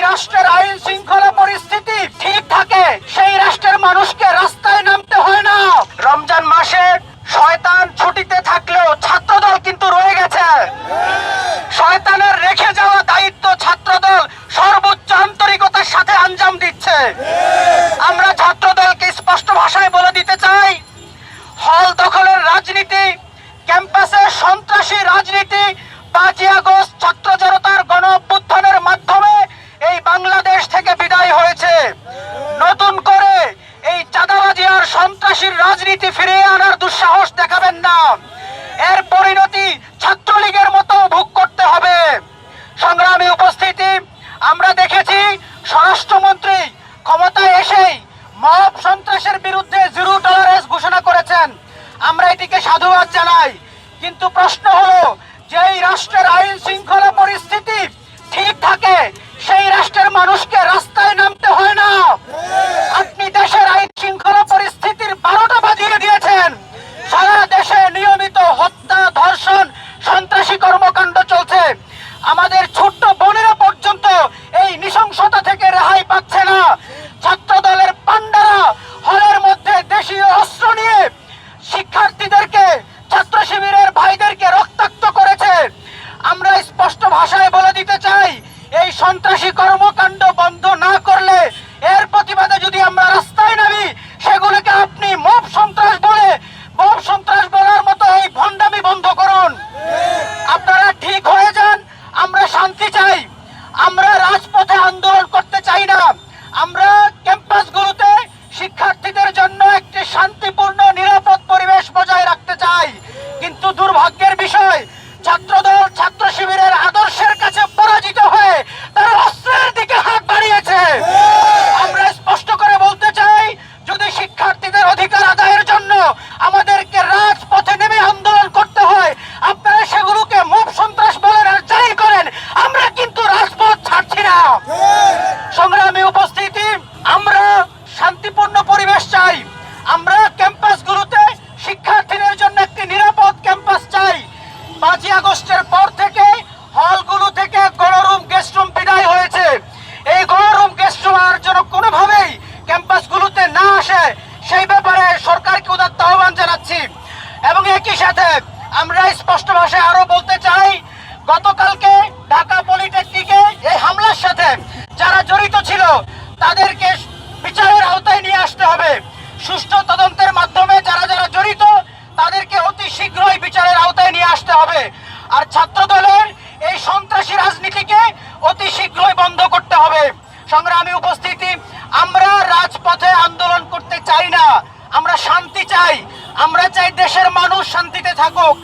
রাষ্ট্রের আইন শৃঙ্খলা পরিস্থিতি ঠিক থাকে সেই রাষ্ট্রের মানুষকে রাস্তায় নামতে হয় না। রমজান মাসে শয়তান ছুটিতে থাকলেও ছাত্রদল কিন্তু রয়ে গেছে। শয়তানের রেখে যাওয়া দায়িত্ব ছাত্রদল সর্বোচ্চ আন্তরিকতার সাথে আঞ্জাম দিচ্ছে। আমরা ছাত্রদলকে স্পষ্ট ভাষায় বলে দিতে চাই, হল দখলের রাজনীতি, ক্যাম্পাসে সন্ত্রাসী রাজনীতি 5ই আগস্ট ছাত্র জনতার গণ অভ্যুত্থানের মাধ্যমে এই বাংলাদেশ থেকে বিদায় হয়েছে। নতুন করে এই চাঁদাবাজি আর সন্ত্রাসীর রাজনীতি ফিরিয়ে আনার দুঃসাহস দেখাবেন না। এর পরিণতি ছাত্রলীগের মতো ভোগ করতে হবে। সংগ্রামী উপস্থিতি, আমরা দেখেছি স্বরাষ্ট্রমন্ত্রী ক্ষমতায় এসেই মব সন্ত্রাসের বিরুদ্ধে জিরো টলারেন্স ঘোষণা করেছেন। আমরা এটিকে সাধুবাদ জানাই, কিন্তু প্রশ্ন হলো, যেই রাষ্ট্রের আইন শৃঙ্খলা পরিস্থিতি ঠিক থাকে সেই রাষ্ট্রের মানুষকে রাস্তায় নামতে হয় না। আপনি দেশের আইন শৃঙ্খলা পরিস্থিতির 12টা বাজিয়ে দিয়েছেন। সারা দেশে নিয়মিত হত্যা, ধর্ষণ, সন্ত্রাসী কর্মকাণ্ড চলছে। আমাদের ছোট্ট বোনেরা পর্যন্ত এই নৃশংসতা থেকে রেহাই পাচ্ছে না। ছাত্র দলের পান্ডারা হলের মধ্যে দেশীয় অস্ত্র নিয়ে শিক্ষার্থীদেরকে, ছাত্র শিবিরের ভাইদেরকে রক্তাক্ত করেছে। আমরা স্পষ্ট ভাষায় বলে দিতে চাই, এই সন্ত্রাসী কর্মকাণ্ড বন্ধ না করলে, এর প্রতিবাদে যদি আমরা রাস্তায় নামি, সেগুলোকে আপনি মব সন্ত্রাস বলার মতো এই ভণ্ডামি বন্ধ করুন। আপনারা ঠিক হয়ে যান। আমরা শান্তি চাই, আমরা রাজপথে আন্দোলন করতে চাই না। আমরা ক্যাম্পাসগুলোতে শিক্ষার্থীদের জন্য একটি শান্তিপূর্ণ নিরাপদ পরিবেশ বজায় রাখতে চাই। কিন্তু দুর্ভাগ্যের বিষয়, ছাত্রদল ছাত্র শিবিরের আদর্শের কাছে পরাজিত হয়ে তারা অস্ত্রের দিকে হাত বাড়িয়েছে। আমরা স্পষ্ট করে বলতে চাই, যদি শিক্ষার্থীদের অধিকার আদায়ের জন্য আমাদেরকে রাজপথে নেমে আন্দোলন করতে হয়, আপনারা সেগুলোকে মব সন্ত্রাস বলেন আর যাই করেন, আমরা কিন্তু রাজপথ ছাড়ছি না। সংগ্রামী উপস্থিতি, আমরা শান্তিপূর্ণ পরিবেশ চাই। আমরা ক্যাম্পাসগুলোতে শিক্ষার্থীদের জন্য একটি নিরাপদ ক্যাম্পাস চাই। 5ই আগস্টের পর থেকে হলগুলো থেকে গণরুম, গেস্টরুম বিদায় হয়েছে। এই গণরুম, গেস্টরুম আর যেন কোনোভাবেই ক্যাম্পাসগুলোতে না আসে, সেই ব্যাপারে সরকারকে উদাত্ত আহ্বান জানাচ্ছি। এবং একই সাথে আমরা স্পষ্ট ভাষায় আরো বলতে চাই, গতকালকে ঢাকা পলিটেকনিকে এই হামলার সাথে যারা জড়িত ছিল তাদেরকে বিচারের আওতায় নিয়ে আসতে হবে। সুষ্ঠু তদন্তের মাধ্যমে যারা যারা জড়িত তাদেরকে অতি শীঘ্রই বিচারের আওতায় নিয়ে আসতে হবে। আর ছাত্র দলের এই সন্ত্রাসী রাজনীতিকে অতি শীঘ্রই বন্ধ করতে হবে। সংগ্রামী উপস্থিতি, আমরা রাজপথে আন্দোলন করতে চাই না, আমরা শান্তি চাই। আমরা চাই দেশের মানুষ শান্তিতে থাকুক।